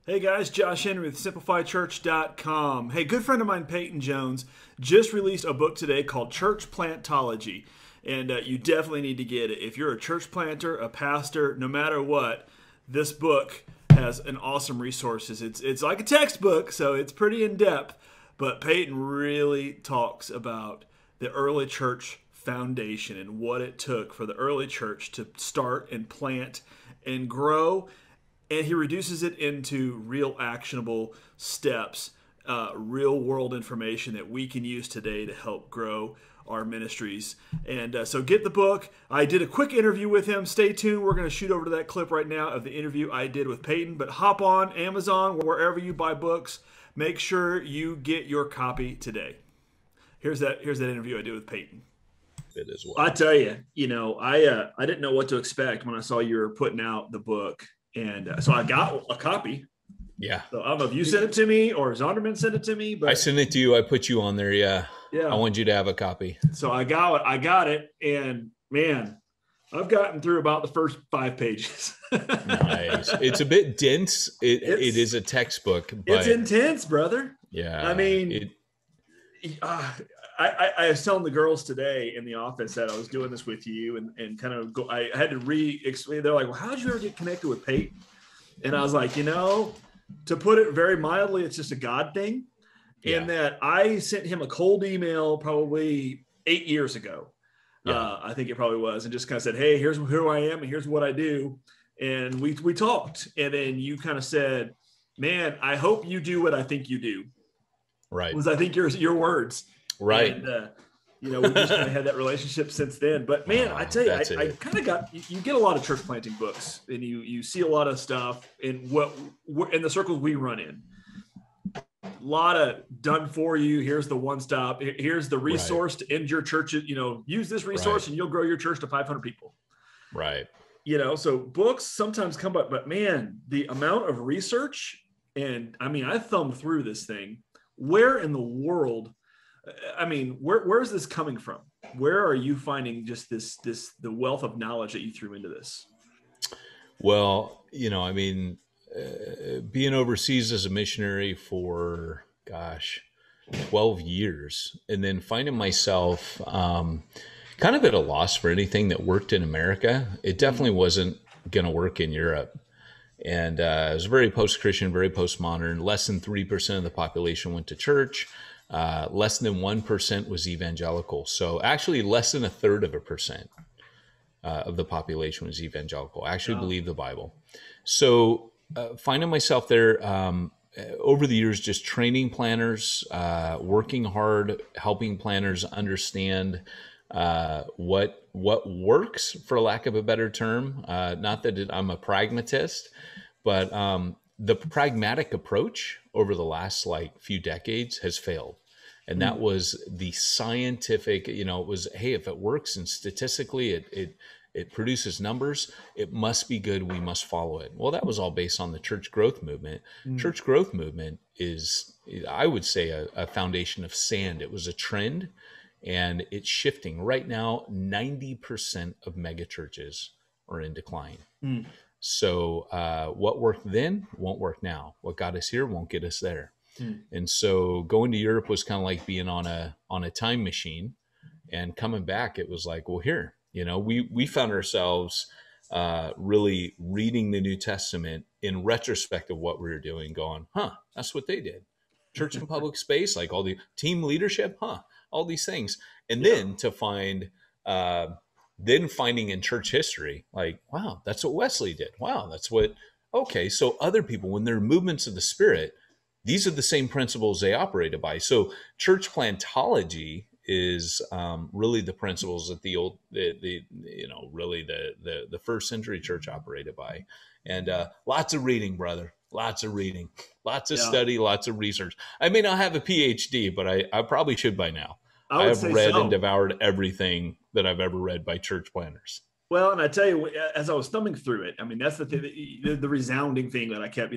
Hey guys, Josh Henry with Church.com. Hey, good friend of mine, Peyton Jones, just released a book today called Church Plantology. And you definitely need to get it. If you're a church planter, a pastor, no matter what, this book has an awesome resources. It's like a textbook, so it's pretty in-depth. But Peyton really talks about the early church foundation and what it took for the early church to start and plant and grow. And he reduces it into real actionable steps, real world information that we can use today to help grow our ministries. And so get the book. I did a quick interview with him. Stay tuned. We're going to shoot over to that clip right now of the interview I did with Peyton. But hop on Amazon, wherever you buy books. Make sure you get your copy today. Here's that interview I did with Peyton. It as well. I tell you, I didn't know what to expect when I saw you were putting out the book. And so I got a copy. Yeah. So I don't know if you sent it to me or Zonderman sent it to me, but I sent it to you. I put you on there. Yeah. Yeah. I want you to have a copy. So I got it. And man, I've gotten through about the first 5 pages. Nice. It's a bit dense. It is a textbook. But it's intense, brother. Yeah. I mean, I was telling the girls today in the office that I was doing this with you and kind of go, I had to re-explain. They're like, well, how did you ever get connected with Peyton? And I was like, to put it very mildly, it's just a God thing. Yeah. And that I sent him a cold email probably 8 years ago. Yeah. I think it probably was. And just kind of said, hey, here's who I am and here's what I do. And we talked. And then you kind of said, man, I hope you do what I think you do. Right. Was I think your words. Right. And, we've just kind of had that relationship since then. But man, I tell you, I kind of you get a lot of church planting books, and you see a lot of stuff in in the circles we run in. A lot of done for you. Here's the one stop. Here's the resource to end your church. Use this resource and you'll grow your church to 500 people. Right. So books sometimes come up, but man, the amount of research, and I mean, I thumbed through this thing. Where in the world? I mean, where is this coming from? Where are you finding just the wealth of knowledge that you threw into this? Well, being overseas as a missionary for 12 years, and then finding myself kind of at a loss for anything that worked in America. It definitely wasn't going to work in Europe. And it was very post-Christian, very postmodern. Less than 3% of the population went to church. Less than 1% was evangelical. So actually less than 1/3% of the population was evangelical. I actually believe the Bible. So finding myself there over the years, just training planners, working hard, helping planners understand what works, for lack of a better term. Not that I'm a pragmatist, but the pragmatic approach over the last few decades has failed. And that was the scientific, it was, hey, if it works and statistically it produces numbers, it must be good. We must follow it. Well, that was all based on the church growth movement. Church growth movement is, I would say, a foundation of sand. It was a trend, and it's shifting. Right now, 90% of megachurches are in decline. So what worked then won't work now. What got us here won't get us there. And so going to Europe was kind of like being on a time machine, and coming back, it was like, well, here, we found ourselves really reading the New Testament in retrospect of what we were doing, going, that's what they did. Church and public space, like all the team leadership, all these things. And then to find, finding in church history, like, wow, that's what Wesley did. Wow, that's what, okay. So other people, when they're movements of the Spirit, these are the same principles they operated by. So church plantology is really the principles that the first century church operated by. And lots of reading, brother. Lots of reading, lots of study, lots of research. I may not have a PhD, but I probably should by now. I have read and devoured everything that I've ever read by church planners. Well, and I tell you, as I was thumbing through it, I mean, that's the resounding thing that I kept,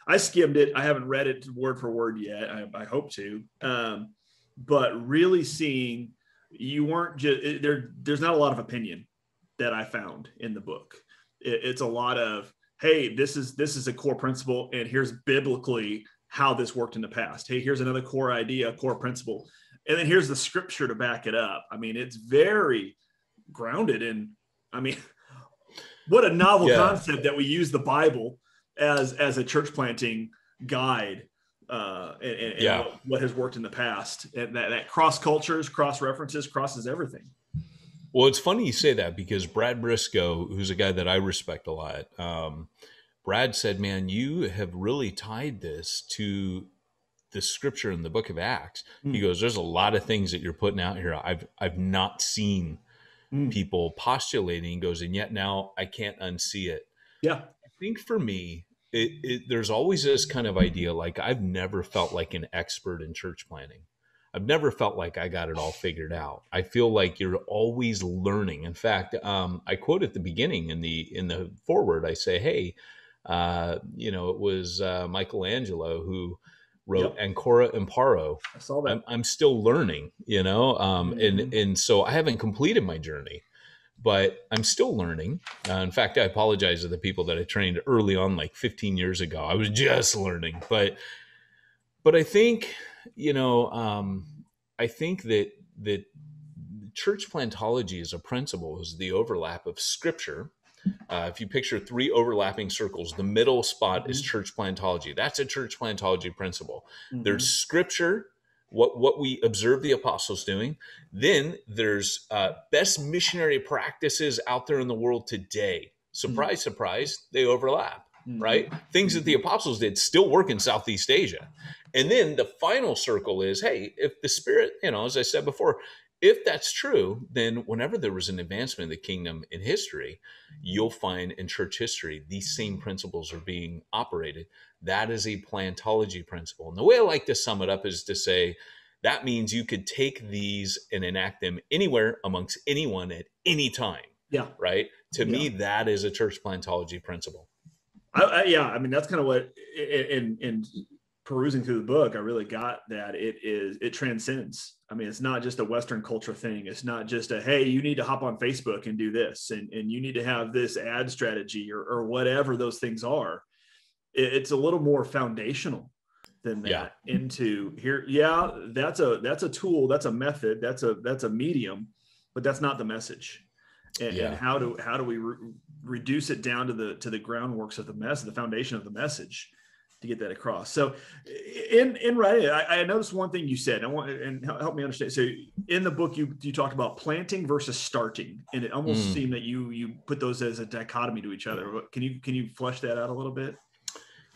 I skimmed it. I haven't read it word for word yet. I hope to. But really seeing you weren't just there's not a lot of opinion that I found in the book. It's a lot of hey, this is a core principle, and here's biblically how this worked in the past. Hey, here's another core idea, core principle, and then here's the scripture to back it up. I mean, it's very grounded in, I mean, what a novel concept that we use the Bible as a church planting guide, and what has worked in the past. And that cross cultures, cross references, crosses everything. Well, it's funny you say that, because Brad Briscoe, who's a guy that I respect a lot, Brad said, man, you have really tied this to the scripture in the book of Acts. He goes, there's a lot of things that you're putting out here I've not seen people postulating. Goes, and yet now I can't unsee it. Yeah. I think for me, there's always this kind of idea, like I've never felt like an expert in church planning. I've never felt like I got it all figured out. I feel like you're always learning. In fact, I quote at the beginning in the foreword, I say, hey, it was Michelangelo who wrote Ancora Imparo. I saw that. I'm still learning, and so I haven't completed my journey, but I'm still learning. In fact, I apologize to the people that I trained early on, like 15 years ago. I was just learning, but I think, I think that church plantology as a principle is the overlap of scripture. If you picture three overlapping circles, the middle spot is church plantology. That's a church plantology principle. There's scripture, what we observe the apostles doing. Then there's best missionary practices out there in the world today. Surprise, surprise, they overlap, right? Things that the apostles did still work in Southeast Asia. And then the final circle is, hey, if the Spirit, as I said before, if that's true, then whenever there was an advancement of the kingdom in history, you'll find in church history, these same principles are being operated. That is a plantology principle. And the way I like to sum it up is to say, that means you could take these and enact them anywhere amongst anyone at any time. Yeah. Right. To me, that is a church plantology principle. I mean, that's kind of what in perusing through the book, I really got that it transcends. I mean, it's not just a Western culture thing. It's not just hey, you need to hop on Facebook and do this, and you need to have this ad strategy or whatever those things are. It's a little more foundational than that. Into here. Yeah. That's a tool. That's a method. That's a medium, but that's not the message. And how do we reduce it down to the groundworks of the foundation of the message to get that across? So in writing, I noticed one thing you said. And help me understand. So in the book, you talked about planting versus starting, and it almost seemed that you put those as a dichotomy to each other. Can you flesh that out a little bit?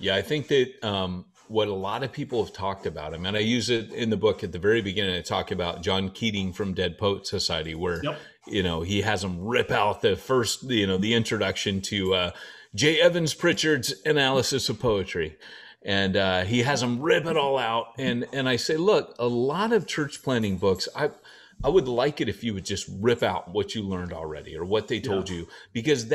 Yeah, I think that what a lot of people have talked about, I mean, I use it in the book at the very beginning. I talk about John Keating from Dead Poet Society, where, he has them rip out the first, the introduction to J. Evans Pritchard's analysis of poetry. And he has them rip it all out. And I say, look, a lot of church planting books, I would like it if you would just rip out what you learned already or what they told you, because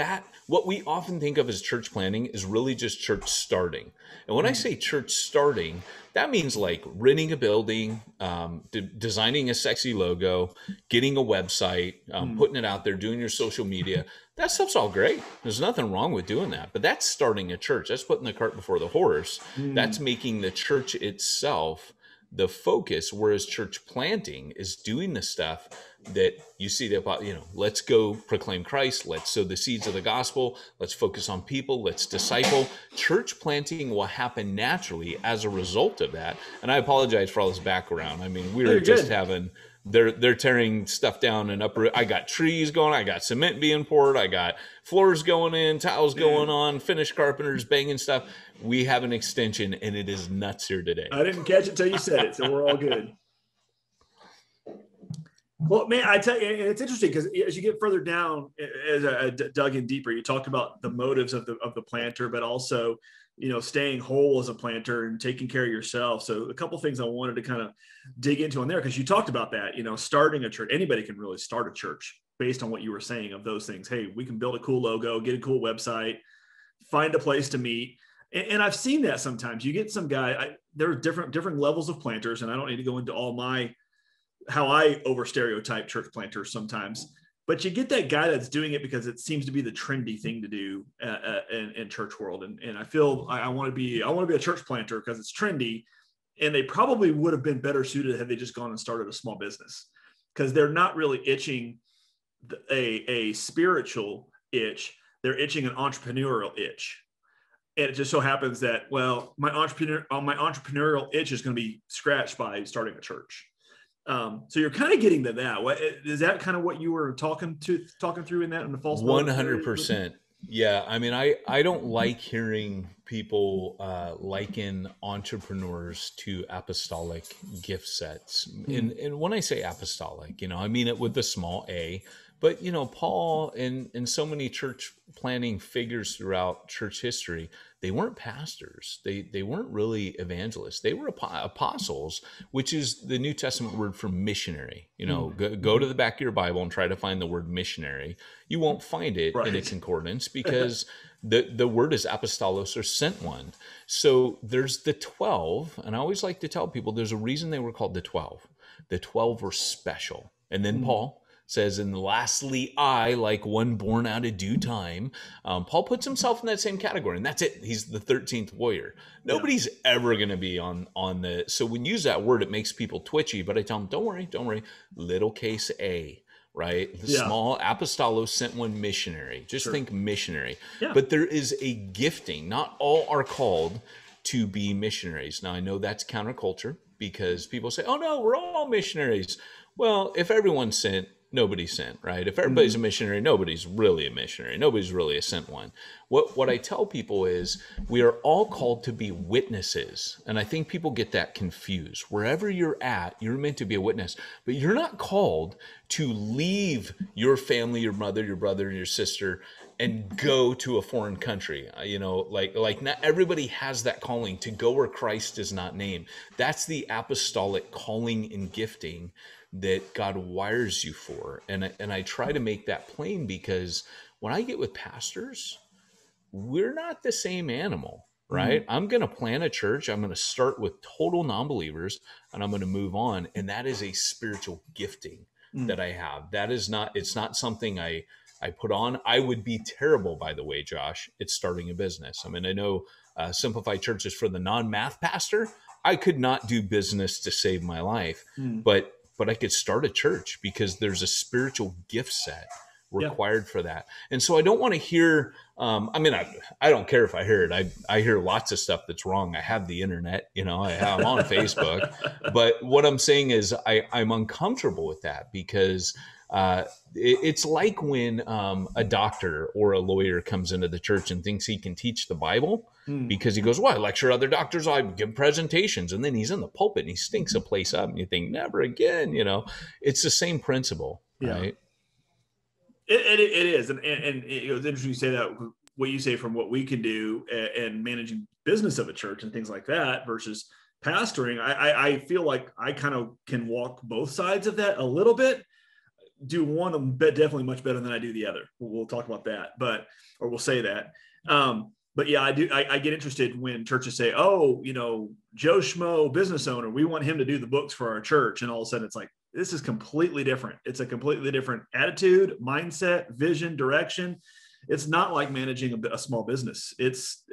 what we often think of as church planting is really just church starting. And when I say church starting, that means like renting a building, designing a sexy logo, getting a website, putting it out there, doing your social media. That stuff's all great. There's nothing wrong with doing that, but that's starting a church. That's putting the cart before the horse. That's making the church itself the focus, whereas church planting is doing the stuff that you see about, let's go proclaim Christ. Let's sow the seeds of the gospel. Let's focus on people. Let's disciple. Church planting will happen naturally as a result of that. And I apologize for all this background. I mean, we were just having, they're tearing stuff down and uproot. I got trees going. I got cement being poured. I got floors going in, tiles going on, finished carpenters banging stuff. We have an extension, and it is nuts here today. I didn't catch it till you said it, so we're all good. Well, man, I tell you, it's interesting because as you get further down, as I dug in deeper, you talked about the motives of the planter, but also, staying whole as a planter and taking care of yourself. So a couple of things I wanted to kind of dig into on there, because you talked about that, starting a church. Anybody can really start a church based on what you were saying of those things. Hey, we can build a cool logo, get a cool website, find a place to meet. And I've seen that sometimes. You get some guy, there are different levels of planters, and I don't need to go into how I over stereotype church planters sometimes. but you get that guy that's doing it because it seems to be the trendy thing to do in church world. And I feel I want to be a church planter because it's trendy, and they probably would have been better suited had they just gone and started a small business, because they're not really itching a spiritual itch. They're itching an entrepreneurial itch. And it just so happens that, well, my entrepreneurial itch is going to be scratched by starting a church. So you're kind of getting to that. What is that kind of what you were talking through in the false 100%. Yeah. I mean, I don't like hearing people liken entrepreneurs to apostolic gift sets. And when I say apostolic, I mean it with the small a. But, Paul and so many church planning figures throughout church history, they weren't pastors. They weren't really evangelists. They were apostles, which is the New Testament word for missionary. Go to the back of your Bible and try to find the word missionary. You won't find it in a concordance because the word is apostolos, or sent one. So there's the 12. And I always like to tell people there's a reason they were called the 12. The 12 were special. And then Paul says, and lastly, I, like one born out of due time. Paul puts himself in that same category, and that's it. He's the 13th warrior. Nobody's ever going to be on the. So when you use that word, it makes people twitchy. But I tell them, don't worry. Little case A, right? The small apostolos, sent one, missionary. Just think missionary. Yeah. But there is a gifting. Not all are called to be missionaries. Now I know that's counterculture because people say, "Oh no, we're all missionaries." Well, if everyone's sent, nobody's sent, right? If everybody's a missionary, nobody's really a missionary. Nobody's really a sent one. What I tell people is we are all called to be witnesses. And I think people get that confused. Wherever you're at, you're meant to be a witness. But you're not called to leave your family, your mother, your brother, and your sister and go to a foreign country. Like not everybody has that calling to go where Christ is not named. That's the apostolic calling and gifting that God wires you for. And I try to make that plain because when I get with pastors, we're not the same animal, right? I'm going to plant a church. I'm going to start with total non-believers and I'm going to move on. And that is a spiritual gifting that I have. That is not, it's not something I put on. I would be terrible, by the way, Josh, at starting a business. I mean, I know Simplified Church is for the non-math pastor. I could not do business to save my life, but I could start a church because there's a spiritual gift set required for that. And so I don't want to hear, I don't care if I hear it. I hear lots of stuff that's wrong. I have the internet, I'm on Facebook, but what I'm saying is I'm uncomfortable with that because it's like when a doctor or a lawyer comes into the church and thinks he can teach the Bible because he goes, well, I lecture other doctors, I give presentations, and then he's in the pulpit and he stinks a place up and you think, never again, it's the same principle, right? It is. And it was interesting you say that, what you say from what we can do and managing business of a church and things like that versus pastoring. I feel like I kind of can walk both sides of that a little bit. Do one of them definitely much better than I do the other. We'll talk about that, or we'll say that. But yeah, I get interested when churches say, oh, Joe Schmo business owner, we want him to do the books for our church. And all of a sudden it's like, this is completely different. It's a completely different attitude, mindset, vision, direction. It's not like managing a small business. It's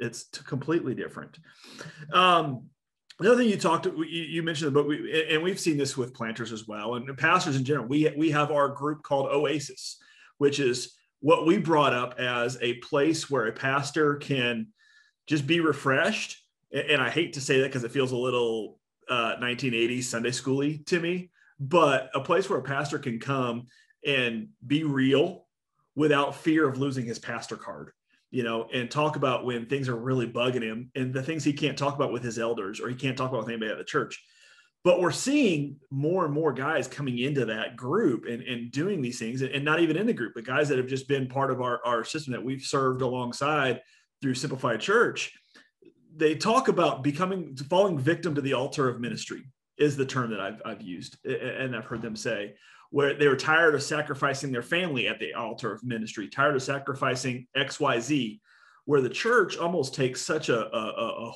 completely different. Another thing you mentioned the book, and we've seen this with planters as well, and pastors in general. We have our group called Oasis, which is what we brought up as a place where a pastor can just be refreshed. And I hate to say that because it feels a little 1980s Sunday school-y to me, but a place where a pastor can come and be real without fear of losing his pastor card. And talk about when things are really bugging him and the things he can't talk about with his elders or he can't talk about with anybody at the church. But we're seeing more and more guys coming into that group and doing these things, and not even in the group, but guys that have just been part of our system that we've served alongside through Simplified Church. They talk about falling victim to the altar of ministry is the term that I've used. And I've heard them say, where they were tired of sacrificing their family at the altar of ministry, tired of sacrificing XYZ, where the church almost takes such a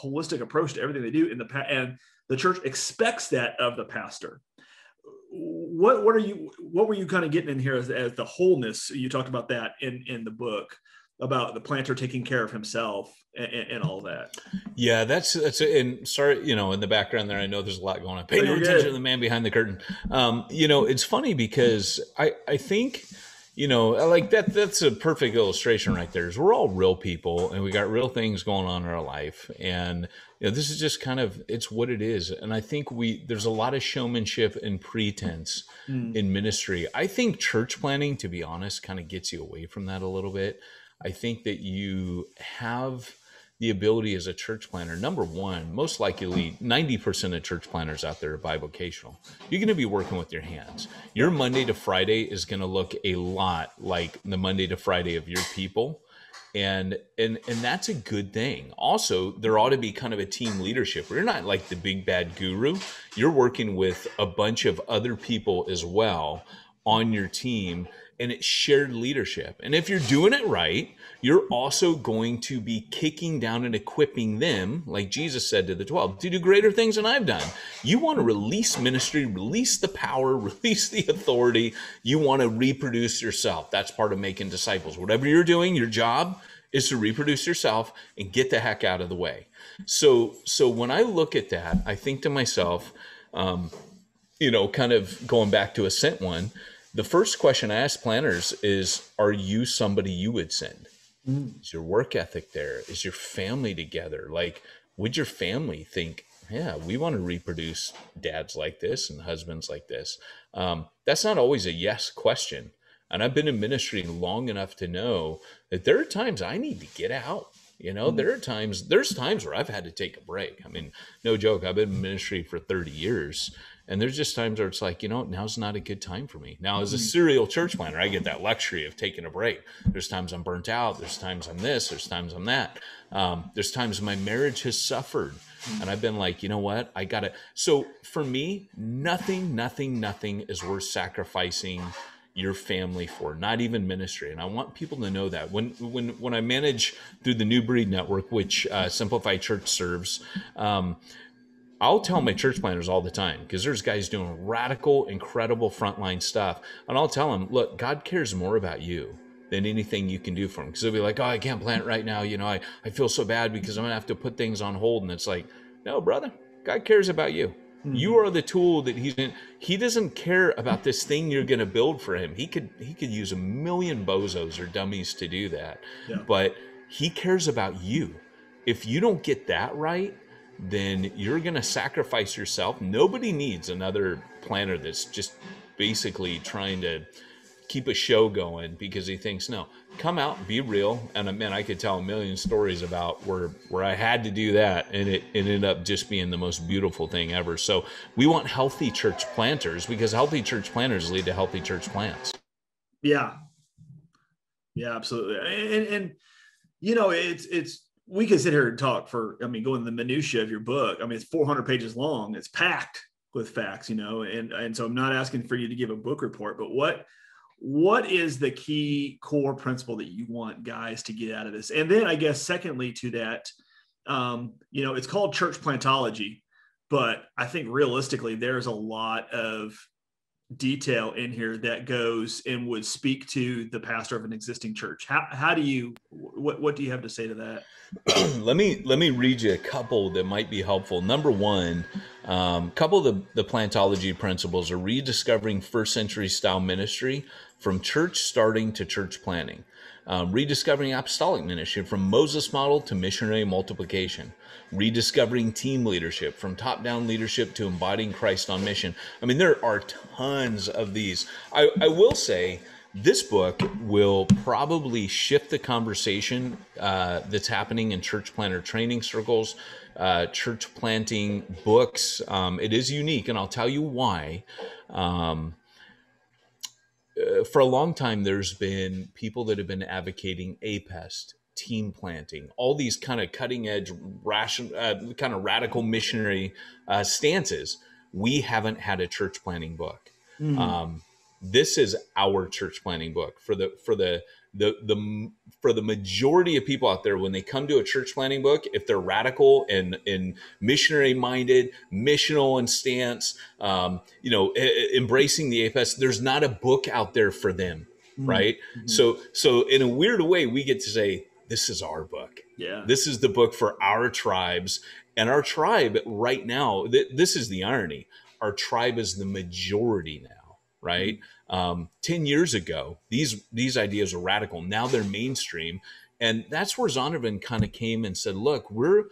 holistic approach to everything they do and the church expects that of the pastor. what were you kind of getting in here as the wholeness? You talked about that in the book about the planter taking care of himself and all that. Yeah, that's and sorry, in the background there, I know there's a lot going on. Pay Oh, no you're attention good. to the man behind the curtain. It's funny because I think, like that's a perfect illustration right there. Is we're all real people and we got real things going on in our life, and this is just kind of, it's what it is. And I think there's a lot of showmanship and pretense in ministry. I think church planning, to be honest, kind of gets you away from that a little bit. I think that you have the ability as a church planner. Number one, most likely 90% of church planners out there are bivocational. You're going to be working with your hands. Your Monday to Friday is going to look a lot like the Monday to Friday of your people. And that's a good thing. Also, there ought to be kind of a team leadership. You're not like the big bad guru. You're working with a bunch of other people as well on your team, and it's shared leadership. And if you're doing it right, you're also going to be kicking down and equipping them, like Jesus said to the 12, to do greater things than I've done. You want to release ministry, release the power, release the authority. You want to reproduce yourself. That's part of making disciples. Whatever you're doing, your job is to reproduce yourself and get the heck out of the way. So when I look at that, I think to myself, kind of going back to a sent one, the first question I ask planners is, are you somebody you would send? Is your work ethic there? Is your family together? Like, would your family think, yeah, we want to reproduce dads like this and husbands like this? That's not always a yes question. And I've been in ministry long enough to know that there are times I need to get out. There's times where I've had to take a break. I mean, no joke. I've been in ministry for 30 years. And there's just times where it's like, now's not a good time for me. Now, as a serial church planner, I get that luxury of taking a break. There's times I'm burnt out. There's times I'm this. There's times I'm that. There's times my marriage has suffered. And I've been like, you know what? I got to. So for me, nothing is worth sacrificing your family for, not even ministry. And I want people to know that when I manage through the New Breed Network, which Simplified Church serves, I'll tell my church planners all the time, because there's guys doing radical, incredible frontline stuff. And I'll tell them, look, God cares more about you than anything you can do for him. Because they'll be like, oh, I can't plant right now. I feel so bad because I'm going to have to put things on hold. And it's like, no, brother, God cares about you. You are the tool that he doesn't care about this thing you're going to build for him. He could use a million bozos or dummies to do that. Yeah. But he cares about you. If you don't get that right, then you're going to sacrifice yourself. Nobody needs another planner that's just basically trying to keep a show going because he thinks, no, come out, be real. And man, I could tell a million stories about where I had to do that, and it ended up just being the most beautiful thing ever. So we want healthy church planters, because healthy church planters lead to healthy church plants. Yeah. Yeah, absolutely. And it's we could sit here and talk for, go in the minutia of your book. It's 400 pages long. It's packed with facts, and so I'm not asking for you to give a book report, but what is the key core principle that you want guys to get out of this? And then I guess secondly to that, it's called Church Plantology, but I think realistically there's a lot of detail in here that goes and would speak to the pastor of an existing church. What do you have to say to that? Let me read you a couple that might be helpful. Number one, couple of the plantology principles are rediscovering first century style ministry from church starting to church planning. Rediscovering apostolic ministry from Moses model to missionary multiplication. Rediscovering team leadership from top-down leadership to embodying Christ on mission. There are tons of these. I will say this book will probably shift the conversation that's happening in church planter training circles, church planting books. It is unique, and I'll tell you why. For a long time, there's been people that have been advocating APEST, team planting, all these kind of cutting edge, kind of radical missionary stances. We haven't had a church planting book. This is our church planting book for the for the majority of people out there, when they come to a church planting book, if they're radical and missionary minded, missional in stance, embracing the APES, there's not a book out there for them, right? Mm-hmm. So in a weird way, we get to say, this is our book. Yeah. This is the book for our tribes. And our tribe right now, this is the irony. Our tribe is the majority now, right? 10 years ago, these ideas were radical. Now they're mainstream. And that's where Zondervan kind of came and said, look, we're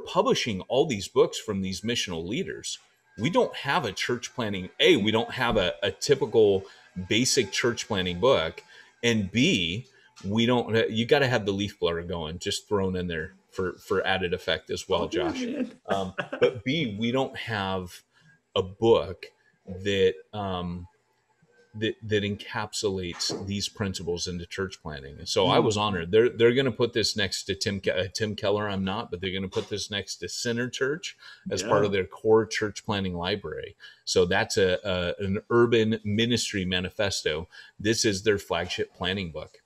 publishing all these books from these missional leaders. We don't have a church planting. A, we don't have a typical basic church planting book. And B, we don't, you got to have the leaf blower going, just thrown in there for added effect as well, Josh. But B, we don't have a book that that encapsulates these principles into church planting. And so I was honored. They're going to put this next to Tim Keller. I'm not, but they're going to put this next to Center Church as part of their core church planting library. So that's an urban ministry manifesto. This is their flagship planning book.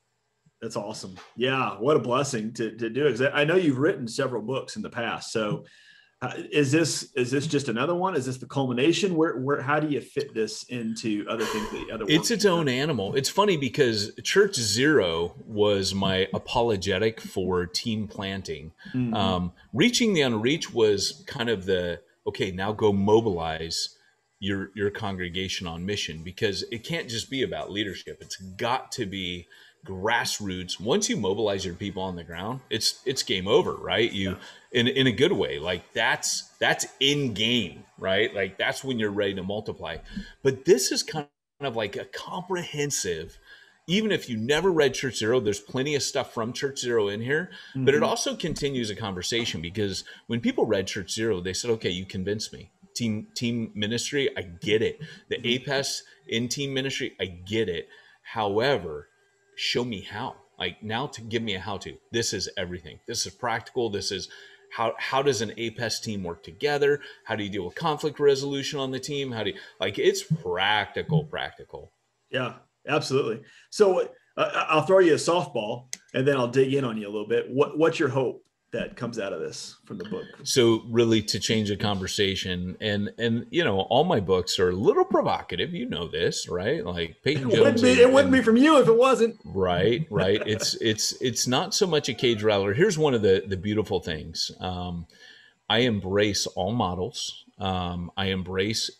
That's awesome. Yeah. What a blessing to do it. I know you've written several books in the past. So is this just another one? Is this the culmination? Where how do you fit this into other things? It's its own animal. It's funny because Church Zero was my apologetic for team planting. Reaching the unreached was kind of okay, now go mobilize your congregation on mission, because it can't just be about leadership. It's got to be grassroots. Once you mobilize your people on the ground, it's game over, right? In a good way, like that's in game, right? Like that's when you're ready to multiply. But this is kind of like a comprehensive, even if you never read Church Zero, there's plenty of stuff from Church Zero in here, but it also continues a conversation, because when people read Church Zero, they said, okay, you convinced me. Team ministry, I get it. The APES in team ministry, I get it. However, show me how. Like, now to give me a how-to. This is everything. This is practical. This is how does an APES team work together? How do you deal with conflict resolution on the team? How do you, like, it's practical. Yeah, absolutely. So I'll throw you a softball and then I'll dig in on you a little bit. What's your hope that comes out of this from the book? So really, to change the conversation, and all my books are a little provocative. You know this, right? Like Peyton Jones. It wouldn't be from you if it wasn't. Right. It's not so much a cage rattler. Here's one of the beautiful things. I embrace all models. I embrace.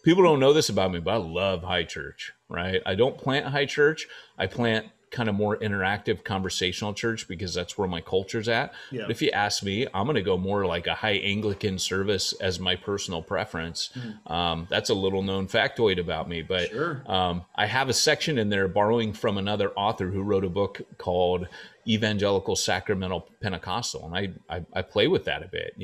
People don't know this about me, but I love high church. Right. I don't plant high church. I plant kind of more interactive conversational church, because that's where my culture's at. Yeah. But if you ask me, I'm going to go more like a high Anglican service as my personal preference. That's a little known factoid about me, but sure. I have a section in there borrowing from another author who wrote a book called Evangelical Sacramental Pentecostal. And I play with that a bit,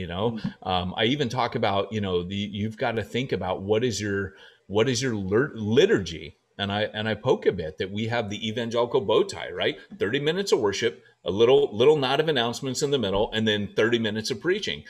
I even talk about, you've got to think about what is your liturgy. And I poke a bit that we have the evangelical bow tie, right? 30 minutes of worship, a little knot of announcements in the middle, and then 30 minutes of preaching.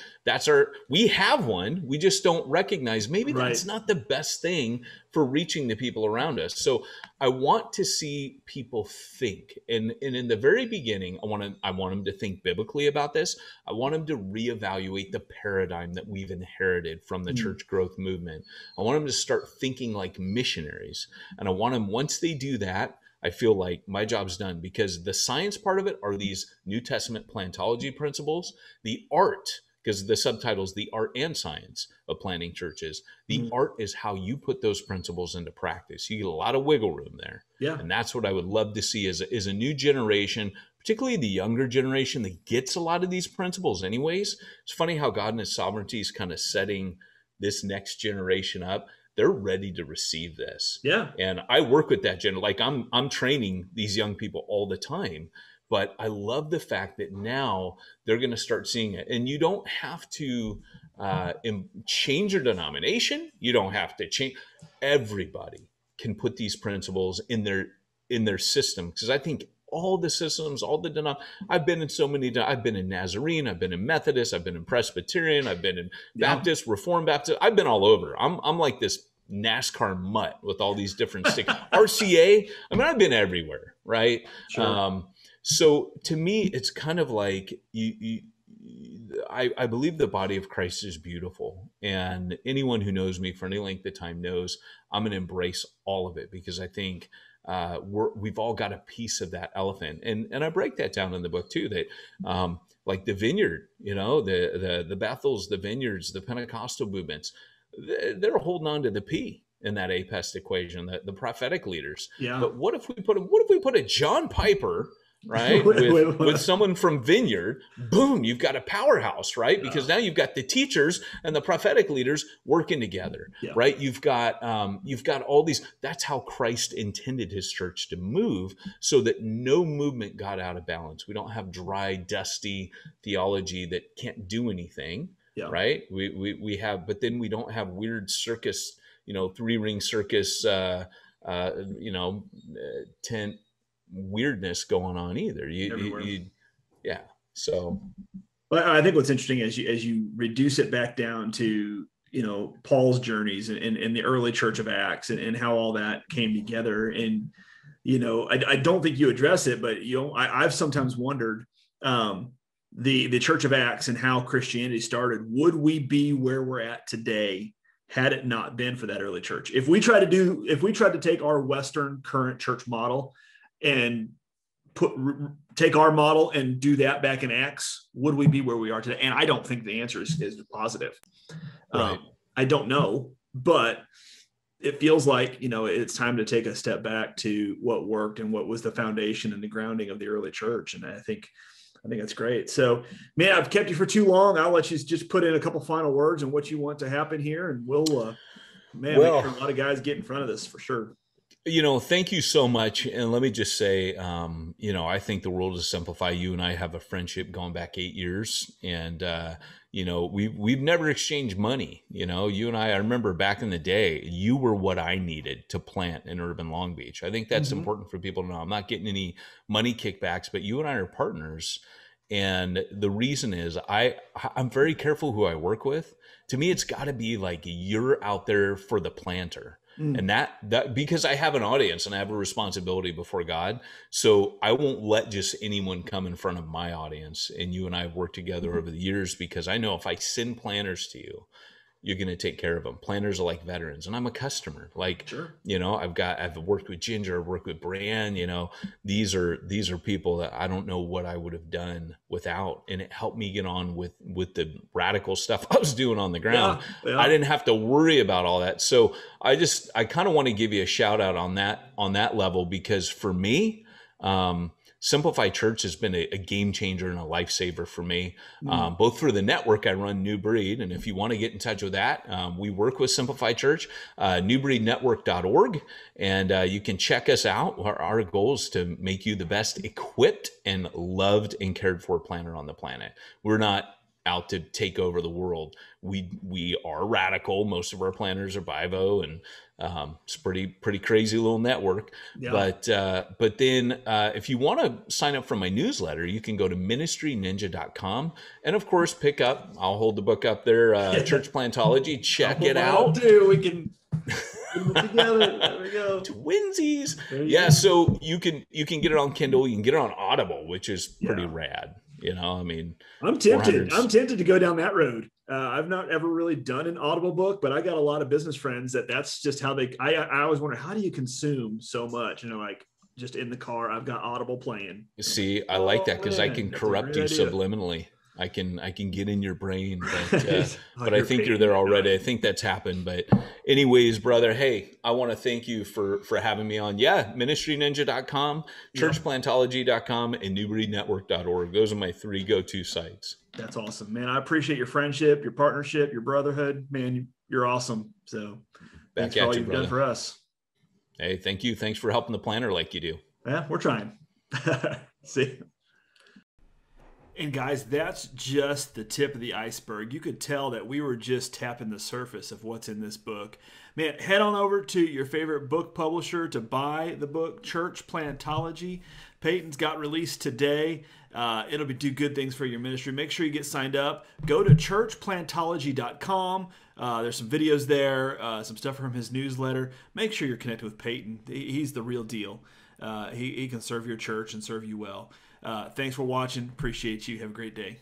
We have one. We just don't recognize maybe that's not the best thing for reaching the people around us. So I want to see people think. And in the very beginning, I want them to think biblically about this. I want them to reevaluate the paradigm that we've inherited from the church growth movement. I want them to start thinking like missionaries. And I want them, once they do that, I feel like my job's done, because the science part of it are these New Testament plantology principles. The art, because the subtitle is The Art and Science of Planting Churches. The art is how you put those principles into practice. You get a lot of wiggle room there. Yeah. And that's what I would love to see is a new generation, particularly the younger generation, that gets a lot of these principles anyways. It's funny how God in his sovereignty is kind of setting this next generation up. They're ready to receive this. Yeah. And I work with that like I'm training these young people all the time, but I love the fact that now they're going to start seeing it. And you don't have to change your denomination. You don't have to change. Everybody can put these principles in their system. Because I think all the systems, all the I've been in so many. I've been in Nazarene. I've been in Methodist. I've been in Presbyterian. I've been in Baptist, Reformed Baptist. I've been all over. I'm like this NASCAR mutt with all these different stickers. RCA. I mean, I've been everywhere, right? Sure. So to me, it's kind of like I believe the body of Christ is beautiful, and anyone who knows me for any length of time knows I'm going to embrace all of it, because I think we've all got a piece of that elephant, and I break that down in the book too. That like the vineyard, the Bethels, the vineyards, the Pentecostal movements, they're holding on to the P in that APEST equation, the prophetic leaders. Yeah. But what if we put a John Piper, right, with someone from Vineyard? Boom, you've got a powerhouse, right? Because now you've got the teachers and the prophetic leaders working together, right? You've got all these. That's how Christ intended his church to move, so that no movement got out of balance. We don't have dry, dusty theology that can't do anything, right? We have, but then we don't have weird circus, 3-ring circus, tent weirdness going on either. So. But I think what's interesting as you reduce it back down to, Paul's journeys and the early Church of Acts and how all that came together. And, I don't think you address it, but, I've sometimes wondered, the Church of Acts and how Christianity started. Would we be where we're at today had it not been for that early church? If we tried to take our Western current church model and take our model and do that back in Acts, would we be where we are today? And I don't think the answer is positive. Right. I don't know, but it feels like, it's time to take a step back to what worked and what was the foundation and the grounding of the early church. And I think that's great. So, man, I've kept you for too long. I'll let you just put in a couple final words and what you want to happen here. And we'll, make sure a lot of guys get in front of this for sure. Thank you so much. And let me just say, I think the world is Simplify. You and I have a friendship going back 8 years, and, we've never exchanged money. You and I remember back in the day, you were what I needed to plant in urban Long Beach. I think that's important for people to know. I'm not getting any money kickbacks, but you and I are partners. And the reason is I'm very careful who I work with. To me, it's got to be like you're out there for the planter. And that because I have an audience and I have a responsibility before God. So I won't let just anyone come in front of my audience. And you and I have worked together over the years, because I know if I send planners to you, you're going to take care of them. Planners are like veterans, and I'm a customer. Like, sure. I've worked with Ginger, I've worked with Brian, these are people that I don't know what I would have done without. And it helped me get on with the radical stuff I was doing on the ground. I didn't have to worry about all that. So I kind of want to give you a shout out on that level, because for me, Simplify Church has been a game changer and a lifesaver for me, both for the network I run, New Breed. And if you want to get in touch with that, we work with Simplify Church, newbreednetwork.org. And you can check us out. Our goal is to make you the best equipped and loved and cared for planner on the planet. We're not out to take over the world. We are radical. Most of our planners are Bivo, and it's pretty crazy little network. But then if you want to sign up for my newsletter, you can go to ministryninja.com, and of course pick up. I'll hold the book up there. Church Plantology. Check it out. We can put them together. There we go. Twinsies. Yeah. So you can get it on Kindle. You can get it on Audible, which is pretty rad. I'm tempted. I'm tempted to go down that road. I've not ever really done an Audible book, but I got a lot of business friends that's just how I always wonder, how do you consume so much? Like just in the car, I've got Audible playing. See, I like that, because I can corrupt you subliminally. I can get in your brain, but I think you're there already. I think that's happened. But anyways, brother, hey, I want to thank you for having me on. Yeah, ministryninja.com, churchplantology.com, and newbreednetwork.org. Those are my 3 go-to sites. That's awesome, man. I appreciate your friendship, your partnership, your brotherhood. Man, you're awesome. So thanks for all you've done for us. Hey, thank you. Thanks for helping the planner like you do. Yeah, we're trying. See you. And guys, that's just the tip of the iceberg. You could tell that we were just tapping the surface of what's in this book. Man, head on over to your favorite book publisher to buy the book, Church Plantology. Peyton's got released today. It'll do good things for your ministry. Make sure you get signed up. Go to churchplantology.com. There's some videos there, some stuff from his newsletter. Make sure you're connected with Peyton. He's the real deal. He can serve your church and serve you well. Thanks for watching. Appreciate you. Have a great day.